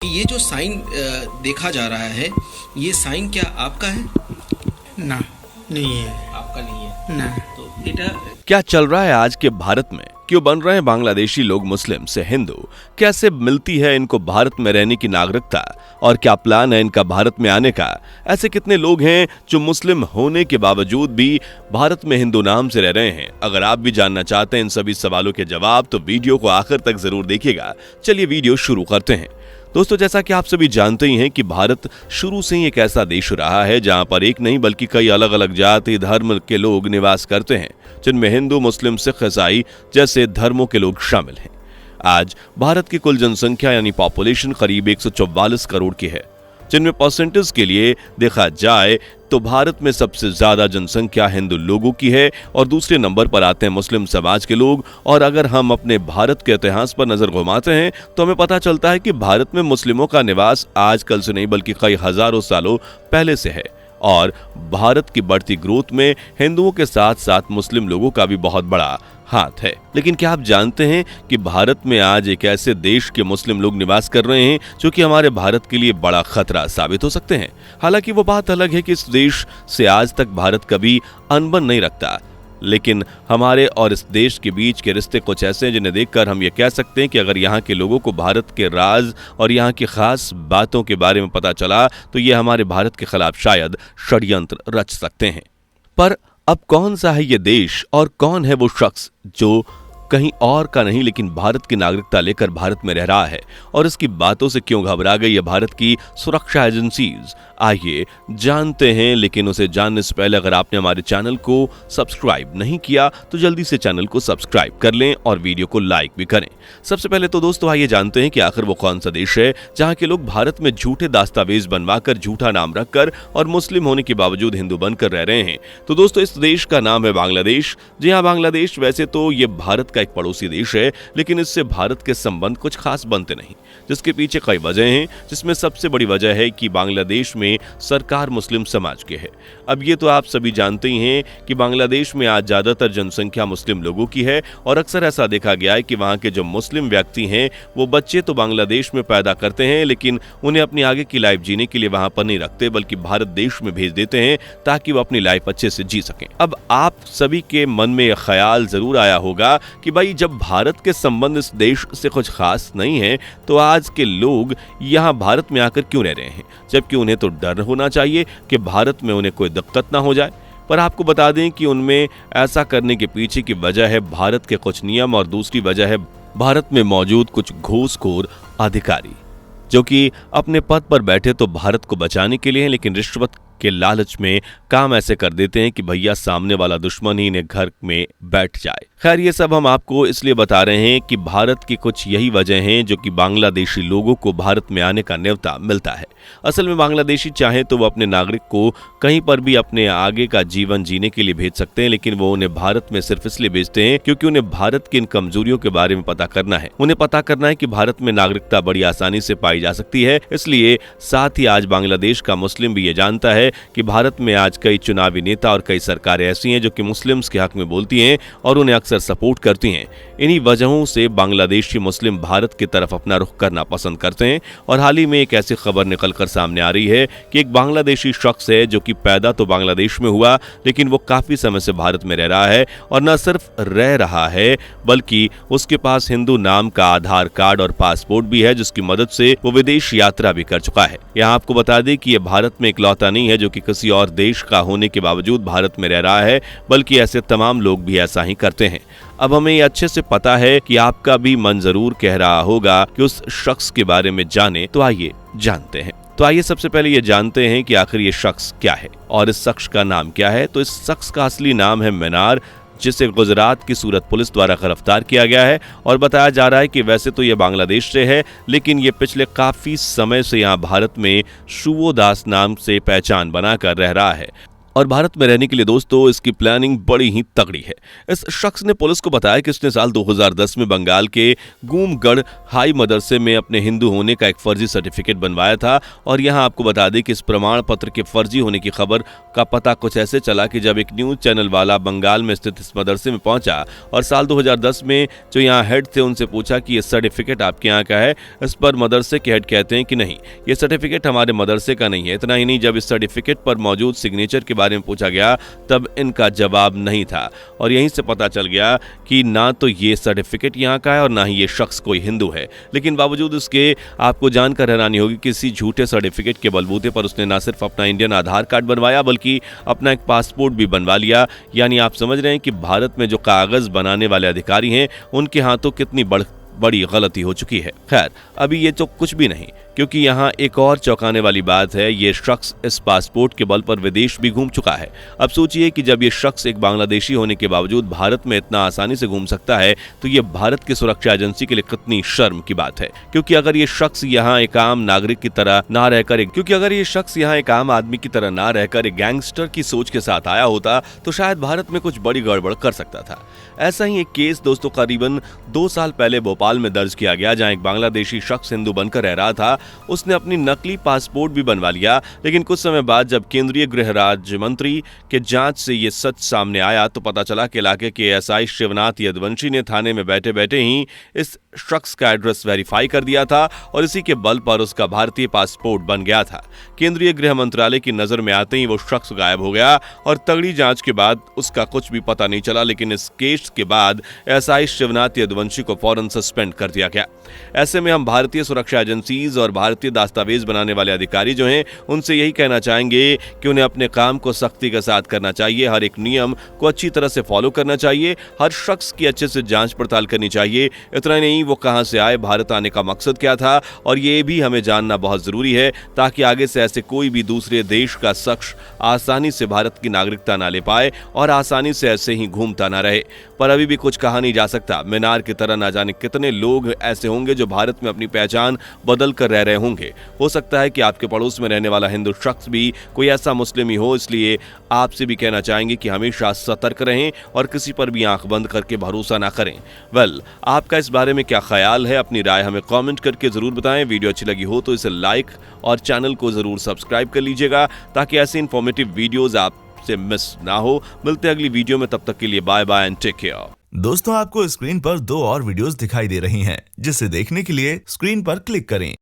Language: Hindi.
ये जो साइन देखा जा रहा है, ये साइन क्या आपका है? ना, नहीं है। आपका नहीं है ना। तो बेटा क्या चल रहा है आज के भारत में? क्यों बन रहे हैं बांग्लादेशी लोग मुस्लिम से हिंदू? कैसे मिलती है इनको भारत में रहने की नागरिकता? और क्या प्लान है इनका भारत में आने का? ऐसे कितने लोग हैं जो मुस्लिम होने के बावजूद भी भारत में हिंदू नाम से रह रहे हैं? अगर आप भी जानना चाहते हैं इन सभी सवालों के जवाब तो वीडियो को आखिर तक जरूर देखिएगा। चलिए वीडियो शुरू करते हैं। दोस्तों, जैसा कि आप सभी जानते ही हैं कि भारत शुरू से ही एक ऐसा देश रहा है जहां पर एक नहीं बल्कि कई अलग अलग जाति धर्म के लोग निवास करते हैं, जिनमें हिंदू, मुस्लिम, सिख, ईसाई जैसे धर्मों के लोग शामिल हैं। आज भारत की कुल जनसंख्या यानी पॉपुलेशन करीब 144 करोड़ की है, जिनमें परसेंटेज के लिए देखा जाए तो भारत में सबसे ज्यादा जनसंख्या हिंदू लोगों की है और दूसरे नंबर पर आते हैं मुस्लिम समाज के लोग। और अगर हम अपने भारत के इतिहास पर नजर घुमाते हैं तो हमें पता चलता है कि भारत में मुस्लिमों का निवास आजकल से नहीं बल्कि कई हजारों सालों पहले से है। और भारत की बढ़ती ग्रोथ में हिंदुओं के साथ साथ मुस्लिम लोगों का भी बहुत बड़ा हाथ है। लेकिन क्या आप जानते हैं कि भारत में आज एक ऐसे देश के मुस्लिम लोग निवास कर रहे हैं जो कि हमारे भारत के लिए बड़ा खतरा साबित हो सकते हैं? हालांकि वो बात अलग है कि इस देश से आज तक भारत कभी अनबन नहीं रखता, लेकिन हमारे और इस देश के बीच के रिश्ते कुछ ऐसे हैं जिन्हें देखकर हम ये कह सकते हैं कि अगर यहाँ के लोगों को भारत के राज और यहाँ की खास बातों के बारे में पता चला तो ये हमारे भारत के खिलाफ शायद षड्यंत्र रच सकते हैं। पर अब कौन सा है ये देश और कौन है वो शख्स जो कहीं और का नहीं लेकिन भारत की नागरिकता लेकर भारत में रह रहा है, और इसकी बातों से क्यों घबरा गई है भारत की सुरक्षा एजेंसीज? आइए जानते हैं। लेकिन उसे जानने से पहले अगर आपने हमारे चैनल को सब्सक्राइब नहीं किया तो जल्दी से चैनल को सब्सक्राइब कर लें और वीडियो को लाइक भी करें। सबसे पहले तो दोस्तों आइए जानते हैं कि आखिर वो कौन सा देश है जहां के लोग भारत में झूठे दस्तावेज बनवाकर, झूठा नाम रखकर और मुस्लिम होने के बावजूद हिंदू बनकर रह रहे हैं। तो दोस्तों इस देश का नाम है बांग्लादेश। जी हाँ, बांग्लादेश वैसे तो ये भारत एक पड़ोसी देश है, लेकिन इससे भारत के संबंध कुछ खास बनते नहीं, जिसके पीछे कई वजह हैं, जिसमें सबसे बड़ी वजह है कि बांग्लादेश में सरकार मुस्लिम समाज की है। अब ये तो आप सभी जानते ही हैं कि बांग्लादेश में आज ज्यादातर जनसंख्या मुस्लिम लोगों की है और अक्सर ऐसा देखा गया है कि वहां के जो मुस्लिम व्यक्ति हैं वो बच्चे तो बांग्लादेश में पैदा करते हैं, लेकिन उन्हें अपनी आगे की लाइफ जीने के लिए वहां पर नहीं रखते बल्कि भारत देश में भेज देते हैं ताकि वो अपनी लाइफ अच्छे से जी सकें। अब आप सभी के मन में यह ख्याल जरूर आया होगा कि भाई जब भारत के संबंध इस देश से कुछ खास नहीं है तो आज के लोग यहाँ भारत में आकर क्यों रह रहे हैं, जबकि उन्हें तो डर होना चाहिए कि भारत में उन्हें कोई दिक्कत ना हो जाए। पर आपको बता दें कि उनमें ऐसा करने के पीछे की वजह है भारत के कुछ नियम और दूसरी वजह है भारत में मौजूद कुछ घूसखोर अधिकारी जो कि अपने पद पर बैठे तो भारत को बचाने के लिए हैं, लेकिन रिश्वत के लालच में काम ऐसे कर देते हैं कि भैया सामने वाला दुश्मन ही इन्हें घर में बैठ जाए। खैर ये सब हम आपको इसलिए बता रहे हैं कि भारत की कुछ यही वजह हैं जो कि बांग्लादेशी लोगों को भारत में आने का न्योता मिलता है। असल में बांग्लादेशी चाहे तो वो अपने नागरिक को कहीं पर भी अपने आगे का जीवन जीने के लिए भेज सकते हैं, लेकिन वो उन्हें भारत में सिर्फ इसलिए भेजते हैं क्योंकि उन्हें भारत की इन कमजोरियों के बारे में पता करना है। उन्हें पता करना है कि भारत में नागरिकता बड़ी आसानी से पाई जा सकती है। इसलिए साथ ही आज बांग्लादेश का मुस्लिम भी ये जानता है कि भारत में आज कई चुनावी नेता और कई सरकारें ऐसी हैं जो कि मुस्लिम्स के हक में बोलती हैं और उन्हें अक्सर सपोर्ट करती हैं। इन्हीं वजहों से बांग्लादेशी मुस्लिम भारत की तरफ अपना रुख करना पसंद करते हैं। और हाल ही में एक ऐसी खबर निकलकर सामने आ रही है कि एक बांग्लादेशी शख्स है जो कि पैदा तो बांग्लादेश में हुआ लेकिन वो काफी समय से भारत में रह रहा है, और न सिर्फ रह रहा है बल्कि उसके पास हिंदू नाम का आधार कार्ड और पासपोर्ट भी है, जिसकी मदद से वो विदेश यात्रा भी कर चुका है। यहाँ आपको बता दें कि यह भारत में इकलौता नहीं है जो कि किसी और देश का होने के बावजूद भारत में रह रहा है, बल्कि ऐसे तमाम लोग भी ऐसा ही करते हैं। अब हमें ये अच्छे से पता है कि आपका भी मन जरूर कह रहा होगा कि उस शख्स के बारे में जाने, तो आइए जानते हैं। तो आइए सबसे पहले ये जानते हैं कि आखिर ये शख्स क्या है और इस शख्स का नाम क्या है। तो इस शख्स का असली नाम है मिनार, जिसे गुजरात की सूरत पुलिस द्वारा गिरफ्तार किया गया है। और बताया जा रहा है कि वैसे तो ये बांग्लादेश से है, लेकिन ये पिछले काफी समय से यहाँ भारत में शुभो दास नाम से पहचान बनाकर रह रहा है। और भारत में रहने के लिए दोस्तों इसकी प्लानिंग बड़ी ही तगड़ी है। इस शख्स ने पुलिस को बताया कि इसने साल 2010 में बंगाल के गुमगढ़ हाई मदरसे में अपने हिंदू होने का एक फर्जी सर्टिफिकेट बनवाया था। और यहाँ आपको बता दें कि इस प्रमाण पत्र के फर्जी होने की खबर का पता कुछ ऐसे चला कि जब एक न्यूज चैनल वाला बंगाल में स्थित इस मदरसे में पहुंचा और साल 2010 में जो यहाँ हेड थे उनसे पूछा कि ये सर्टिफिकेट आपके यहाँ का है। इस पर मदरसे के हेड कहते हैं कि नहीं, ये सर्टिफिकेट हमारे मदरसे का नहीं है। इतना ही नहीं, जब इस सर्टिफिकेट पर मौजूद सिग्नेचर के बारे में पूछा गया तब इनका जवाब नहीं था। और यहीं से पता चल गया कि ना तो ये सर्टिफिकेट यहाँ का है और ना ही ये शख्स कोई हिंदू है। लेकिन बावजूद उसके आपको जानकर हैरानी होगी कि किसी झूठे सर्टिफिकेट के बलबूते पर उसने ना सिर्फ अपना इंडियन आधार कार्ड बनवाया बल्कि अपना एक पासपोर्ट भी बनवा लिया। यानी आप समझ रहे हैं कि भारत में जो कागज बनाने वाले अधिकारी हैं उनके हाथों कितनी बड़ी गलती हो चुकी है। खैर, अभी ये तो कुछ भी नहीं, क्योंकि यहाँ एक और चौंकाने वाली बात है। ये शख्स इस पासपोर्ट के बल पर विदेश भी घूम चुका है। अब सोचिए कि जब ये शख्स एक बांग्लादेशी होने के बावजूद भारत में इतना आसानी से घूम सकता है तो ये भारत की सुरक्षा एजेंसी के लिए कितनी शर्म की बात है। क्योंकि अगर ये शख्स यहाँ एक आम नागरिक की तरह ना रहकर एक आम आदमी की तरह ना रहकर एक गैंगस्टर की सोच के साथ आया होता तो शायद भारत में कुछ बड़ी गड़बड़ कर सकता था। ऐसा ही एक केस दोस्तों करीबन 2 साल पहले भोपाल में दर्ज किया गया, जहां एक बांग्लादेशी शख्स हिंदू बनकर रह रहा था। उसने अपनी नकली पासपोर्ट भी बनवा लिया, लेकिन कुछ समय बाद जब केंद्रीय गृह राज्य मंत्री के जांच से ये सच सामने आया तो पता चला कि इलाके के एसआई शिवनाथ यदुवंशी ने थाने में बैठे बैठे ही इस शख्स का एड्रेस वेरीफाई कर दिया था और इसी के बल पर उसका भारतीय पासपोर्ट बन गया था। केंद्रीय गृह मंत्रालय की नजर में आते ही वो शख्स गायब हो गया और तगड़ी जांच के बाद उसका कुछ भी पता नहीं चला। लेकिन इस केस के बाद एसआई शिवनाथ यदुवंशी को फौरन सस्पेंड कर दिया गया। ऐसे में हम भारतीय सुरक्षा एजेंसीज और भारतीय दस्तावेज बनाने वाले अधिकारी जो हैं उनसे यही कहना चाहेंगे कि उन्हें अपने काम को सख्ती के साथ करना चाहिए, हर एक नियम को अच्छी तरह से फॉलो करना चाहिए, हर शख्स की अच्छे से जांच पड़ताल करनी चाहिए। इतना नहीं, वो कहां से आए, भारत आने का मकसद क्या था, और ये भी हमें जानना बहुत जरूरी है ताकि आगे से ऐसे कोई भी दूसरे देश का शख्स आसानी से भारत की नागरिकता ना ले पाए और आसानी से ऐसे ही घूमता ना रहे। पर अभी भी कुछ कहा नहीं जा सकता। मीनार की तरह ना जाने कितने लोग ऐसे होंगे जो भारत में अपनी पहचान बदल कर रह रहे होंगे। हो सकता है कि आपके पड़ोस में रहने वाला हिंदू शख्स भी कोई ऐसा मुस्लिम ही हो। इसलिए आपसे भी कहना चाहेंगे कि हमेशा सतर्क रहें और किसी पर भी आंख बंद करके भरोसा ना करें। आपका इस बारे में क्या ख्याल है? अपनी राय हमें कमेंट करके जरूर बताएं। वीडियो अच्छी लगी हो तो इसे लाइक और चैनल को जरूर सब्सक्राइब कर लीजिएगा ताकि ऐसे इन्फॉर्मेटिव वीडियोस आपसे मिस ना हो। मिलते हैं अगली वीडियो में, तब तक के लिए bye bye and take care. दोस्तों, आपको स्क्रीन पर 2 और वीडियोस दिखाई दे रही हैं, जिसे देखने के लिए स्क्रीन पर क्लिक करें।